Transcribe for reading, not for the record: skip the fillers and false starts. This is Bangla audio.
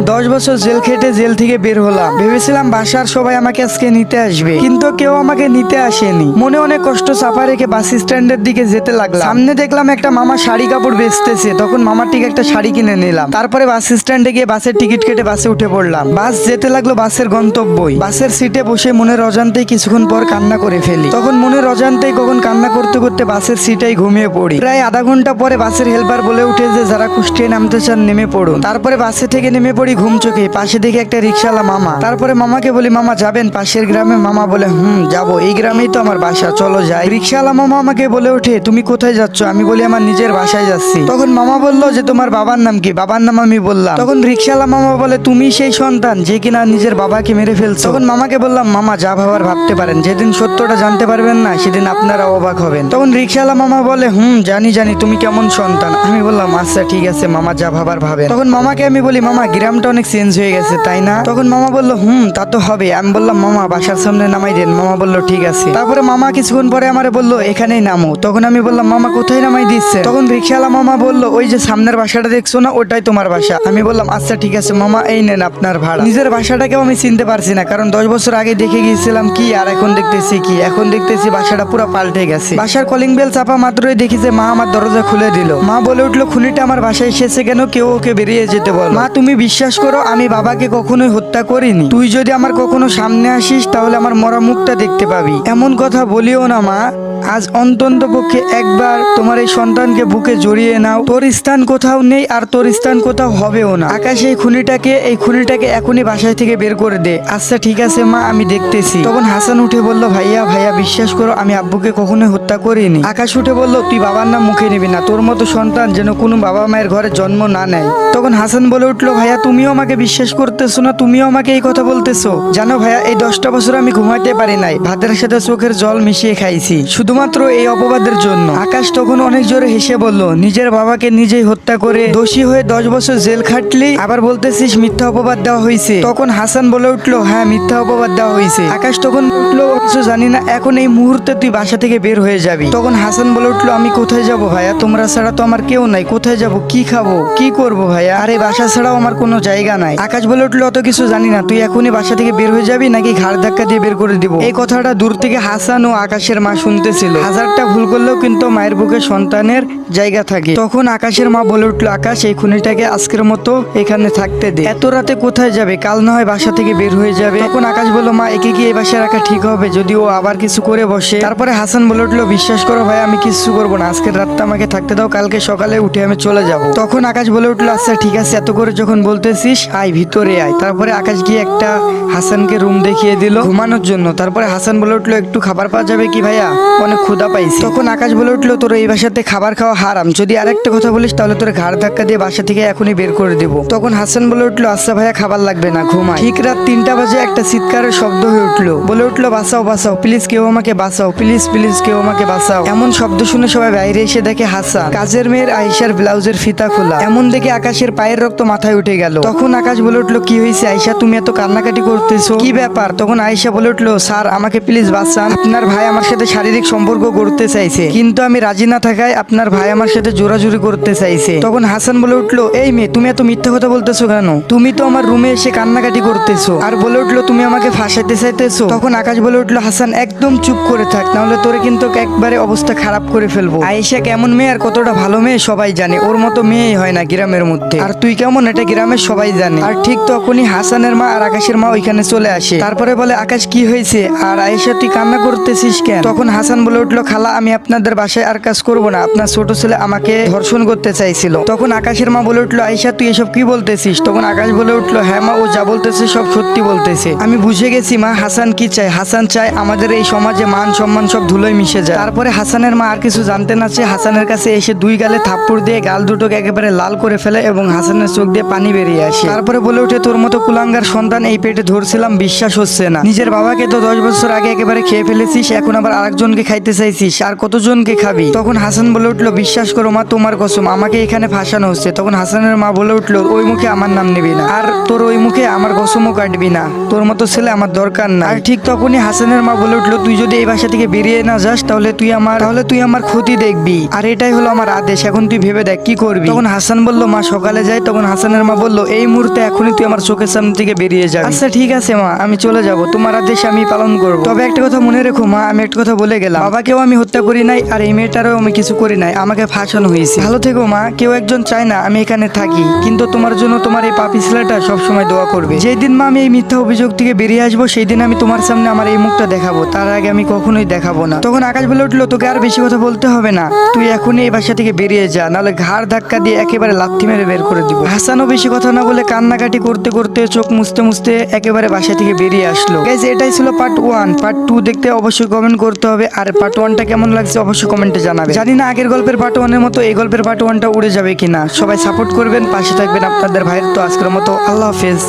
10 বছর জেল খেটে জেল থেকে বের হলাম, ভেবেছিলাম বাসার সবাই আমাকে আজকে নিতে আসবে, কিন্তু কেউ আমাকে নিতে আসেনি। মনে অনেক কষ্ট চাপা রেখে বাস স্ট্যান্ডের দিকে যেতে লাগলাম। সামনে দেখলাম একটা মামা শাড়ি কাপড় বেচতেছে, তখন মামার ঠিক একটা শাড়ি কিনে নিলাম। তারপরে বাস স্ট্যান্ডে গিয়ে বাসের টিকিট কেটে বাসে উঠে পড়লাম। বাস যেতে লাগলো বাসের গন্তব্যই। বাসের সিটে বসে মনের অজান্তেই কিছুক্ষণ পর কান্না করে ফেলি। তখন মনের অজান্তেই কখন কান্না করতে করতে বাসের সিটেই ঘুমিয়ে পড়ি। প্রায় আধা ঘন্টা পরে বাসের হেল্পার বলে উঠে যে যারা কুষ্টিয়ায় নামতে চান নেমে পড়ুন। তারপরে বাসে থেকে নেমে পড়ি ঘুম চোখে। পাশে দেখি একটা রিক্সাওয়ালা মামা। তারপরে মামাকে বলি, মামা যাবেন পাশের গ্রামে? মামা বলে, যাবো, এই গ্রামেই তো আমার বাসা, চলো যাই। রিক্সাওয়ালা মামা আমাকে বলে ওঠে, তুমি কোথায় যাচ্ছ? আমি বলি, আমার নিজের বাসায় যাচ্ছি। তখন মামা বললো যে তোমার বাবার নাম কি? বাবার নাম আমি বললাম। তখন রিক্সাওয়ালা মামা বলে, তুমি সেই সন্তান যে কিনা নিজের বাবাকে মেরে ফেলছো? তখন মামাকে বললাম, মামা যা ভাবার ভাবতে পারেন, যেদিন সত্যটা জানতে পারবেন না সেদিন আপনারা অবাক হবেন। তখন রিক্সাওয়ালা মামা বলে, জানি জানি তুমি কেমন সন্তান। আমি বললাম, আচ্ছা ঠিক আছে মামা, যা ভাবার ভাবেন। তখন মামাকে আমি বলি, মামা গ্রামটা অনেক চেঞ্জ হয়ে গেছে তাই না? তখন মামা বললো, তা তো হবে। আমি বললাম, মামা বাসার সামনে নামাই দেন। মামা বললো ঠিক আছে। তারপরে মামা কিছুক্ষণ পরে আমারে বললো, এখানেই নামো। তখন আমি বললাম, মামা কোথায় নামাই দিচ্ছে? তখন রিক্সাওয়ালা মামা বললো, ওই যে সামনের বাসাটা দেখছো না, ওটাই তোমার বাসা। আমি বললাম, আচ্ছা ঠিক আছে মামা, এই নেন আপনার ভাড়া। নিজের বাসাটাকেও আমি চিনতে পারছি না, কারণ 10 বছর আগে দেখে গিয়েছিলাম কি আর এখন দেখতেছি কি। এখন দেখতেছি বাসাটা পুরো পাল্টে গেছে। বাসার কলিং বেল চাপা মাত্রই দেখি যে মা আমার দরজা খুলে দিল। মা বলে উঠলো, খুনিটা আমার বাসায় এসেছে কেন? কেউ ওকে বেরিয়ে যেতে বল। মা তুমি বিশ্বাস করো, আমি বাবাকে কখনোই হত্যা করিনি। তুই যদি আমার কখনো সামনে আসিস তাহলে আমার মরা মুখটা দেখতে পাবি। এমন কথা বলিও না মা, আজ অন্তত পক্ষে একবার তোমার এই সন্তানকে বুকে জড়িয়ে নাও। তোর স্থান কোথাও নেই আর তোর স্থান কোথাও হবেও না। আকাশ এই খুনিটাকে এখনই বাসায় থেকে বের করে দে। আচ্ছা ঠিক আছে মা, আমি দেখতেছি। তখন হাসান উঠে বলল, ভাইয়া বিশ্বাস করো, আমি আব্বুকে কখনোই হত্যা করিনি। আকাশ উঠে বলল, তুই বাবার নাম মুখে নিবি না, তোর মতো সন্তান যেন কোনো বাবা মায়ের ঘরে জন্ম না নেয়। তখন হাসান বলে উঠলো, ভাইয়া তুমিও আমাকে বিশ্বাস করতেছো না? তুমিও আমাকে এই কথা বলতেছো? জানো ভাইয়া, এই 10টা বছর আমি ঘুমাইতে পারি নাই, ভাতের সাথে চোখের জল মিশিয়ে খাইছি শুধুমাত্র এই অপবাদের জন্য। আকাশ তখন অনেক জোরে হেসে বলল, নিজের বাবাকে নিজেই হত্যা করে দোষী হয়ে 10 বছর জেল খাটলি, আবার বলতেছিস মিথ্যা অপবাদ দেওয়া হয়েছে? তখন হাসান বলে উঠলো, হ্যাঁ মিথ্যা অপবাদ দেওয়া হয়েছে। আকাশ তখন উঠলো, কিছু জানি না, এখন এই মুহূর্তে তুই বাসা থেকে বের হয়ে যাবি। তখন হাসান বলে উঠলো, আমি কোথায় যাব ভাইয়া? তোমরা ছাড়া তো আমার কেউ নাই, কোথায় যাব, কি খাবো, কি করবো ভাইয়া? আরে বাসা ছাড়াও আমার কোনো জায়গা নাই। আকাশ বলে উঠলো, অত কিছু জানি না, তুই এখনই বাসা থেকে বের হয়ে যাবি নাকি ঘাড় ধাক্কা দিয়ে বের করে দিব? এই কথাটা দূর থেকে হাসান ও আকাশের মা শুনতেছিল। হাজারটা ভুল করলেও কিন্তু মায়ের বুকে সন্তানের জায়গা থাকে। তখন আকাশের মা বলে উঠলো, আকাশ এই খুনিটাকে আজকের মতো এখানে থাকতে দে, এত রাতে কোথায় যাবে? কাল না হয় বাসা থেকে বের হয়ে যাবে। তখন আকাশ বলল, মা একে কি এই বাসায় রাখা ঠিক হবে যদি ও আবার কিছু করে বসে? তারপরে হাসান বলে উঠলো, বিশ্বাস করো ভাই, আমি কিছু করবো না, আজকের রাতটা আমাকে থাকতে দাও, কালকে সকালে উঠে আমি চলে যাব। তখন আকাশ বলে উঠলো, আচ্ছা ঠিক আছে, এত করে যখন বলতেছিস আয় ভিতরে আয়। তারপরে আকাশ গিয়ে একটা হাসানকে রুম দেখিয়ে দিল ঘুমানোর জন্য। তারপরে হাসান বলে উঠলো, একটু খাবার পাওয়া যাবে কি ভাইয়া? অনেক ক্ষুধা পাইছি। তখন আকাশ বলে উঠলো, তোর এই বাসাতে খাবার খাওয়া হারাম, যদি আরেকটা কথা বলিস তাহলে তোর ঘাড় ধাক্কা দিয়ে বাসা থেকে এখনই বের করে দেবো। তখন হাসান বলে উঠলো, আচ্ছা ভাইয়া খাবার লাগবে না, ঘুমাই। ঠিক রাত 3টা বাজে একটা চিৎকারের শব্দ হয়ে উঠলো। বলে উঠলো, বাঁচাও বাঁচাও, প্লিজ কেউ আমাকে বাঁচাও, প্লিজ প্লিজ কেউ আমাকে বাঁচাও। এমন শব্দ শুনে সবাই বাইরে এসে দেখে হাসান কাজের মেয়ের আয়েশার ব্লাউজের ফিতা খোলা। এমন দেখে আকাশের পায়ের রক্ত মাথায় উঠে গেল। তখন আকাশ বলে উঠলো, কি হয়েছে আয়েশা, তুমি এত কান্নাকাটি করতেছো, কি ব্যাপার? তখন আয়েশা বলে উঠলো, স্যার আমাকে প্লিজ বাঁচান, আপনার ভাই আমার সাথে শারীরিক সম্পর্ক করতে চাইছে, কিন্তু আমি রাজি না থাকায় আপনার ভাই আমার সাথে জোরাজুরি করতে চাইছে। তখন হাসান বলে উঠলো, এই মেয়ে তুমি এত মিথ্যা কথা বলতেছো কেন? তুমি তো আমার রুমে এসে কান্নাকাটি করতেছো। আর বলে উঠলো, তুমি আমাকে ফাঁসাইতে চাইতেছো। তখন আকাশ বলে উঠলো, হাসান একদম চুপ করে থাক, নাহলে তোরে কিন্তু একবারে অবস্থা খারাপ করে ফেলবো। আয়েশা কেমন মেয়ে আর কতটা ভালো মেয়ে সবাই জানে, ওর মতো মেয়েই হয় না গ্রামের মধ্যে, আর তুই কেমন এটা গ্রামের সবাই জানে। আর ঠিক তখনই হাসানের মা আর আকাশের মা ওইখানে চলে আসে। তারপরে বলে, আকাশ কি হয়েছে আর আয়েশা তুই কান্না করতেছিস কেন? তখন হাসান বলে উঠলো, খালা আমি আপনাদের বাসায় আর কাজ করবো না, আপনার ছোট ছেলে আমাকে ধর্ষণ করতে চাইছিল। তখন আকাশের মা বলে উঠলো, আয়েশা তুই এসব কি বলতেছিস? তখন আকাশ বলে উঠলো, হ্যাঁ মা, ও যা বলতেছে সব সত্যি বলতেছে, আমি বুঝে গেছি মা। হাসান কি চায়? হাসান চায় আমাদের এই সমাজে মান সম্মান সব ধুলোয় মিশে যায়। তারপরে হাসানের মা আর কিছু জানতে না চেয়ে হাসানের কাছে এসে 2 গালে থাপ্পড় দিয়ে গাল দুটোকে একেবারে লাল করে ফেলে এবং হাসানের চোখ দিয়ে পানি বেরিয়ে আসে। তারপরে বলে উঠে, তোর মতো কুলাঙ্গার সন্তান এই পেটে ধরছিলাম, বিশ্বাস হচ্ছে না, নিজের বাবাকে তো 10 বছর আগে একেবারে খেয়ে ফেলেছিস, এখন আবার আরেকজনকে খাইতে খাইতে চাইছিস, আর কতজনকে খাবি? তখন হাসান বলে উঠলো, বিশ্বাস করো মা, তোমার কসম, আমাকে এখানে ফাঁসানো হচ্ছে। তখন হাসানের মা বলে উঠলো, ওই মুখে আমার নাম নিবি না, আর তোর ওই মুখে আমার কসমও কাটবি না, তোর মতো ছেলে আমার দরকার না। আর ঠিক তখনই হাসানের মা বলে উঠলো, তুই যদি এই বাসা থেকে বেরিয়ে না যাস তাহলে তুই আমার ক্ষতি দেখবি, আর এটাই হলো আমার আদেশ, এখন তুই ভেবে দেখ কি করবি। তখন হাসান বলল, মা সকালে যাই। তখন হাসানের মা বলল, এই মুহূর্তে এখনই তুই আমার চোখের সামনে থেকে বেরিয়ে যাবি। আচ্ছা ঠিক আছে মা, আমি চলে যাব, তোমার আদেশ আমি পালন করব। তবে একটা কথা মনে রেখো মা, আমি একটা কথা বলে গেলাম, বাবাকেও আমি হত্যা করি নাই, আর এই মেয়েটারও আমি কিছু করি নাই, আমাকে ফাঁসানো হয়েছে। ভালো থেকো মা, কেউ একজন চায় না আমি এখানে থাকি, কিন্তু তোমার জন্য তোমার এই পাপি ছেলেটা সবসময় দোয়া করবে। যেই দিন মা আমি এই মিথ্যা অভিযোগ থেকে বেরিয়ে আসবো, সেই দিন আমি তোমার সামনে আমার এই মুখটা দেখাবো, তার আগে আমি কখনোই দেখাবো না। তখন আকাশ বলে উঠলো, তোকে আর বেশি কথা বলতে হবে না, তুই এখনই এই বাসা থেকে বেরিয়ে যা, নাহলে ঘাড় ধাক্কা দিয়ে একেবারে লাথি মেরে বের করে দিব। হাসানও বেশি কথা না বলে কান্নাকাটি করতে করতে চোখ মুছতে মুছতে একেবারে বাসা থেকে বেরিয়ে আসলো। গাইস, এটাই ছিল পার্ট 1। পার্ট 2 দেখতে অবশ্যই কমেন্ট করতে হবে, আর পার্ট 1টা কেমন লাগছে অবশ্যই কমেন্টে জানাবে। জানি না আগের গল্পের পার্ট 1 এর মতো এই গল্পের পার্ট 1টা উড়ে যাবে কিনা। সবাই সাপোর্ট করবেন, পাশে থাকবেন আপনাদের ভাইয়ের। তো আজকের মতো আল্লাহ হাফেজ।